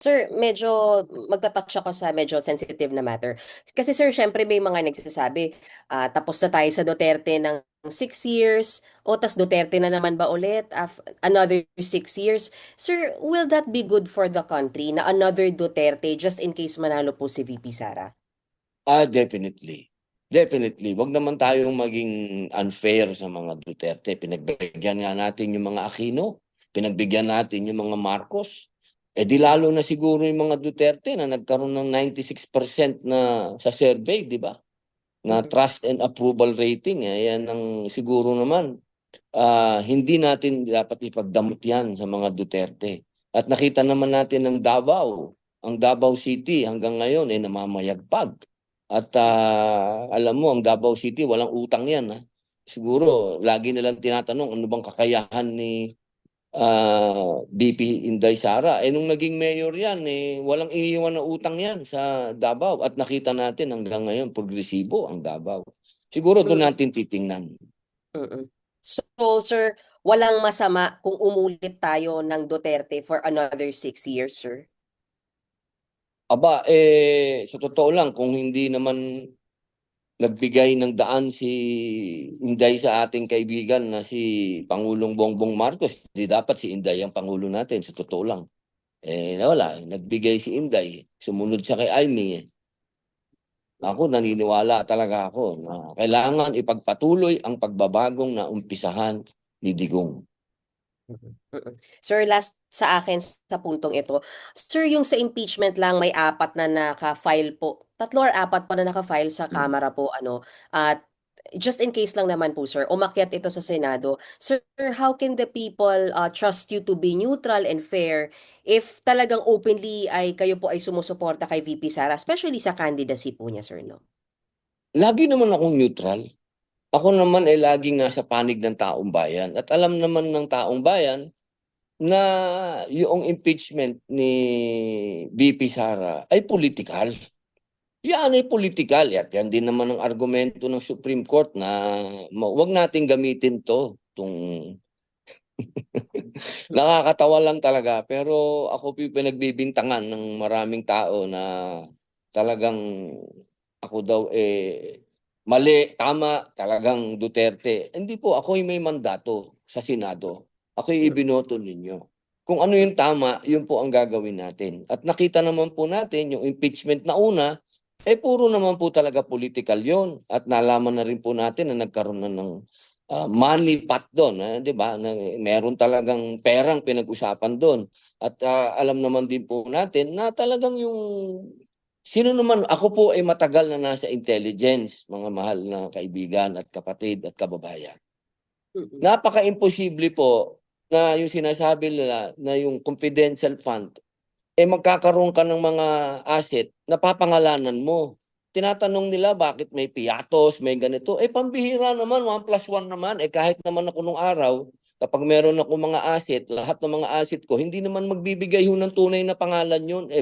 Sir, medyo magta-touch ako sa medyo sensitive na matter. Kasi sir, syempre may mga nagsasabi, tapos na tayo sa Duterte ng 6 years, o tas Duterte na naman ba ulit, another 6 years. Sir, will that be good for the country na another Duterte just in case manalo po si VP Sara? Definitely. Definitely. Wag naman tayong maging unfair sa mga Duterte. Pinagbigyan nga natin yung mga Aquino, pinagbigyan natin yung mga Marcos. Eh di lalo na siguro yung mga Duterte na nagkaroon ng 96% na sa survey, di ba? Na Mm-mm. trust and approval rating. Yan ang siguro naman hindi natin dapat ipagdamot yan sa mga Duterte. At nakita naman natin ng Davao, ang Davao City hanggang ngayon ay namamayagpag. At alam mo, ang Davao City, walang utang yan. Ha? Siguro, lagi nilang tinatanong, ano bang kakayahan ni BP Inday Sara? Eh, nung naging mayor yan, walang iniwan na utang yan sa Davao. At nakita natin hanggang ngayon, progresibo ang Davao. Siguro doon Mm-mm. natin titingnan. Mm-mm. So, sir, walang masama kung umulit tayo ng Duterte for another 6 years, sir? Aba, sa totoo lang, kung hindi naman nagbigay ng daan si Inday sa ating kaibigan na si Pangulong Bongbong Marcos, di dapat si Inday ang Pangulo natin, sa totoo lang. Wala, nagbigay si Inday, sumunod siya kay Amy. Ako, naniniwala talaga ako na kailangan ipagpatuloy ang pagbabagong na umpisahan ni Digong. Mm. Sir, last sa akin sa puntong ito. Sir, yung sa impeachment lang may apat na naka-file po. Tatlo or apat pa na naka-file sa Kamara po ano. At just in case lang naman po sir, umakyat ito sa Senado. Sir, how can the people trust you to be neutral and fair if talagang openly ay kayo po ay sumusuporta kay VP Sara, especially sa candidacy po niya, sir, no? Lagi naman akong neutral. Ako naman ay laging nasa panig ng taong bayan. At alam naman ng taong bayan na yung impeachment ni VP Sara ay politikal. Yan ay politikal. Yan din naman ang argumento ng Supreme Court na wag nating gamitin tung nakakatawa lang talaga. Pero ako pinagbibintangan ng maraming tao na talagang ako daw mali, tama, talagang Duterte. Hindi po, ako'y may mandato sa Senado. Ako'y Mm. ibinoto ninyo. Kung ano yung tama, yun po ang gagawin natin. At nakita naman po natin yung impeachment na una, puro naman po talaga political yon. At nalaman na rin po natin na nagkaroon na ng money pot doon. Di ba? Na, meron talagang perang pinag-usapan doon. At alam naman din po natin na talagang yung sino naman, ako po ay matagal na nasa intelligence, mga mahal na kaibigan at kapatid at kababayan. Mm. Napaka-imposible po na yung sinasabi nila na yung confidential fund, magkakaroon ka ng mga asset na papangalanan mo. Tinatanong nila bakit may piatos, may ganito. Pambihira naman, 1+1 naman. Kahit naman ako nung araw, kapag meron ako mga asset, lahat ng mga asset ko, hindi naman magbibigay ho ng tunay na pangalan yun.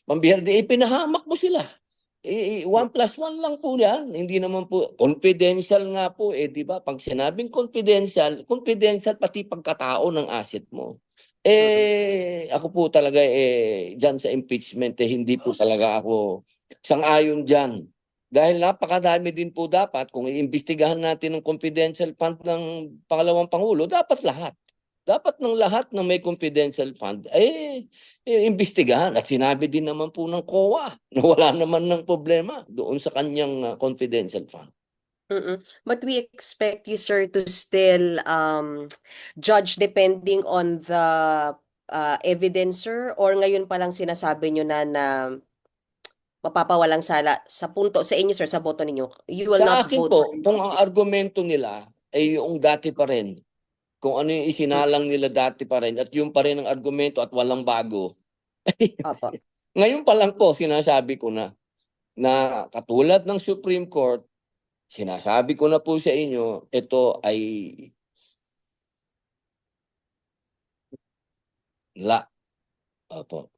Pambihira, pinahamak mo sila. 1+1 lang po yan. Hindi naman po, confidential nga po, di ba? Pag sinabing confidential, confidential pati pagkatao ng asset mo. Mm. Ako po talaga dyan sa impeachment hindi po talaga ako sang-ayon dyan. Dahil napakadami din po dapat kung iimbestigahan natin ng confidential fund ng pangalawang pangulo, dapat lahat. Dapat ng lahat na may confidential fund imbestigahan. At sinabi din naman po ng COA na wala naman ng problema doon sa kanyang confidential fund. Mm. But we expect you, sir, to still judge depending on the evidence, sir, or ngayon pa lang sinasabi nyo na mapapawalang sala sa punto sa inyo, sir, sa boto ninyo. You will Sa not akin vote po, for kung ang impeachment. argumento nila ay yung dati pa rin, kung ano yung Mm. isinalang nila dati pa rin at yung pa rin ang argumento at walang bago. Opo. Ngayon pa lang po sinasabi ko na katulad ng Supreme Court, sinasabi ko na po sa inyo, ito ay la. Opo.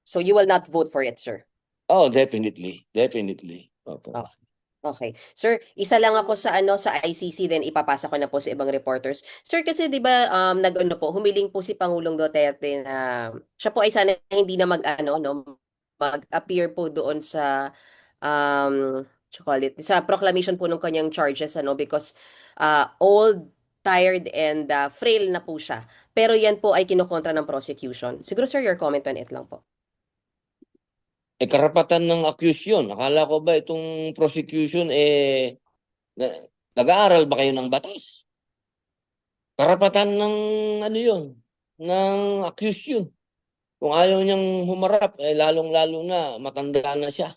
So you will not vote for it, sir. Oh, definitely. Definitely. Opo. Okay. Okay. Sir, isa lang ako sa sa ICC then ipapasa ko na po sa ibang reporters. Sir, kasi 'di ba nag-ano po, humiling po si Pangulong Duterte na siya po ay sana hindi na mag-ano no, mag-appear po doon sa what you call it, sa proclamation po ng kanyang charges because old, tired and frail na po siya. Pero yan po ay kinokontra ng prosecution. Siguro sir, your comment on it lang po. Karapatan ng accused yun. Akala ko ba itong prosecution, na- nag-aaral ba kayo ng batas? Karapatan ng ano yun, ng accused yun. Kung ayaw niyang humarap, lalong-lalo na matanda na siya.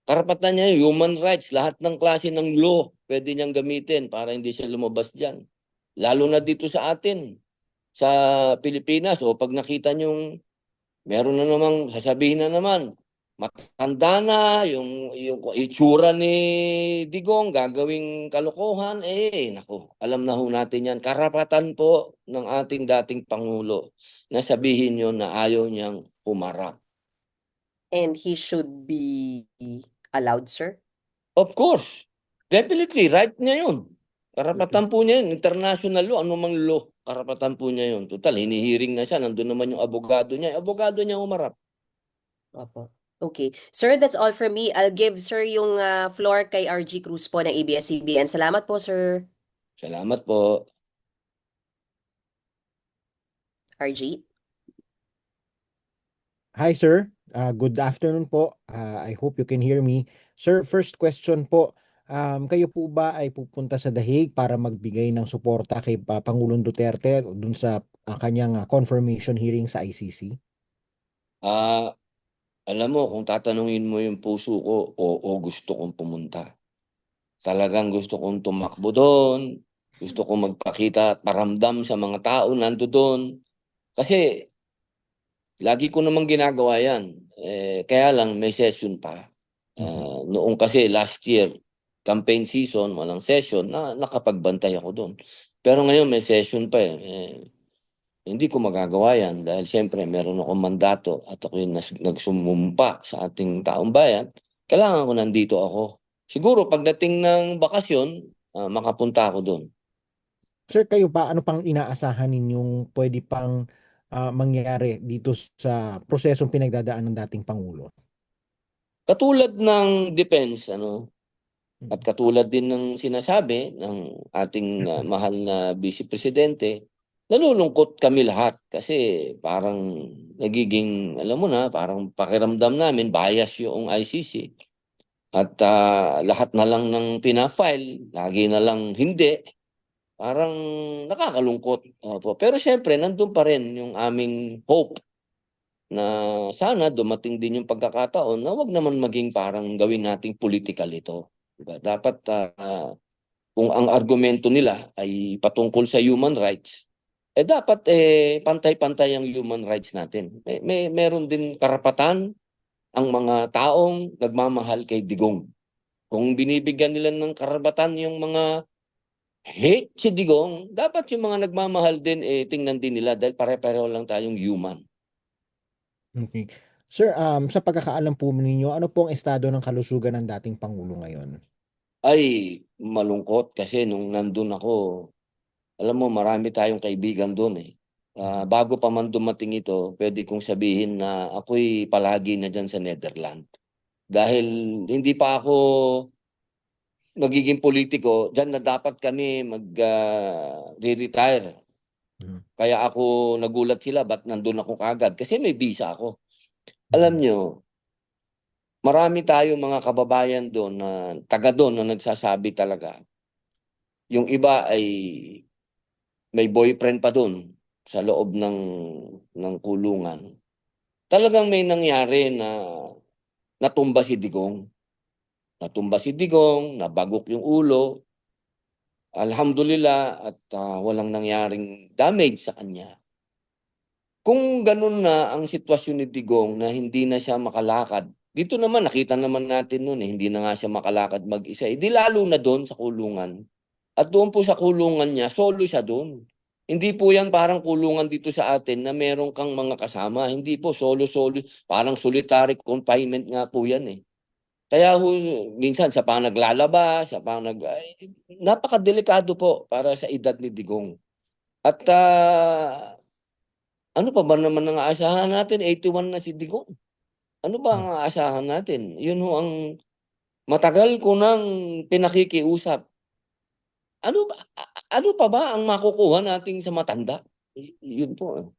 Karapatan niya yun, human rights, lahat ng klase ng law pwede niyang gamitin para hindi siya lumabas dyan. Lalo na dito sa atin, sa Pilipinas. O pag nakita niyong meron na namang, sasabihin na naman, matanda na, yung itsura ni Digong, gagawing kalokohan, naku, alam na ho natin yan. Karapatan po ng ating dating Pangulo na sabihin yun na ayaw niyang humarap. And he should be allowed, sir? Of course, definitely, right niya yun. Karapatan po niya yun, international law, anumang law, karapatan po niya yun. Total, hinihiring na siya, nandun naman yung abogado niya. Abogado niya humarap. Opo. Okay. Sir, that's all from me. I'll give sir yung floor kay RG Cruz po ng ABS-CBN. Salamat po, sir. Salamat po. RG. Hi sir, good afternoon po. I hope you can hear me. Sir, first question po, kayo po ba ay pupunta sa The Hague para magbigay ng suporta kay Pangulong Duterte dun sa kanyang confirmation hearing sa ICC? Ah, alam mo, kung tatanungin mo yung puso ko, oo, gusto kong pumunta. Talagang gusto kong tumakbo doon. Gusto kong magpakita at paramdam sa mga tao nando doon. Kasi lagi ko namang ginagawa yan. Kaya lang may session pa. Noong kasi last year, campaign season, walang session, nakapagbantay ako doon. Pero ngayon may session pa eh. Hindi ko magagawa yan dahil siyempre meron akong mandato at ako yung nagsumumpa sa ating taong bayan. Kailangan ko nandito ako. Siguro pagdating ng bakasyon, makapunta ako doon. Sir, kayo pa, ano pang inaasahan ninyong pwede pang mangyari dito sa prosesong pinagdadaan ng dating Pangulo? Katulad ng defense, at Mm. katulad din ng sinasabi ng ating mahal na Vice Presidente, nalulungkot kami lahat kasi parang nagiging, alam mo na, parang pakiramdam namin bias yung ICC. At lahat na lang ng pina-file, lagi na lang hindi. Parang nakakalungkot. Opo. Pero siyempre, nandun pa rin yung aming hope na sana dumating din yung pagkakataon na wag naman maging parang gawin nating political ito. Diba? Dapat kung ang argumento nila ay patungkol sa human rights, dapat pantay-pantay ang human rights natin. Meron din karapatan ang mga taong nagmamahal kay Digong. Kung binibigyan nila ng karapatan yung mga hate si Digong, dapat yung mga nagmamahal din tingnan din nila dahil pare-pareho lang tayong human. Okay. Sir, sa pagkakaalam po ninyo, ano po ang estado ng kalusugan ng dating Pangulo ngayon? Ay, malungkot kasi nung nandun ako, alam mo marami tayong kaibigan doon eh. Bago pa man dumating ito, pwede kong sabihin na ako'y palagi na dyan sa Netherlands. Dahil hindi pa ako magiging politiko, dyan na dapat kami mag-retire. Mhm. Kaya ako nagulat sila, ba't nandun ako kagad? Kasi may visa ako. Alam Mhm. nyo, marami tayong mga kababayan doon na taga doon na nagsasabi talaga. Yung iba ay may boyfriend pa doon sa loob ng kulungan. Talagang may nangyari na natumba si Digong. Natumba si Digong, nabagok yung ulo. Alhamdulillah at walang nangyaring damage sa kanya. Kung ganun na ang sitwasyon ni Digong na hindi na siya makalakad, dito naman nakita naman natin noon hindi na nga siya makalakad mag-isa. Di lalo na doon sa kulungan. At doon po sa kulungan niya, solo siya doon. Hindi po yan parang kulungan dito sa atin na meron kang mga kasama. Hindi po, solo-solo. Parang solitary confinement nga po yan eh. Kaya minsan siya pa naglalaba, siya pa napakadelikado po para sa edad ni Digong. At ano pa ba naman ang aasahan natin? 81 na si Digong. Ano ba ang aasahan natin? Yun ho ang matagal ko nang pinakikiusap. Ano pa ba ang makukuha natin sa matanda? Yun po.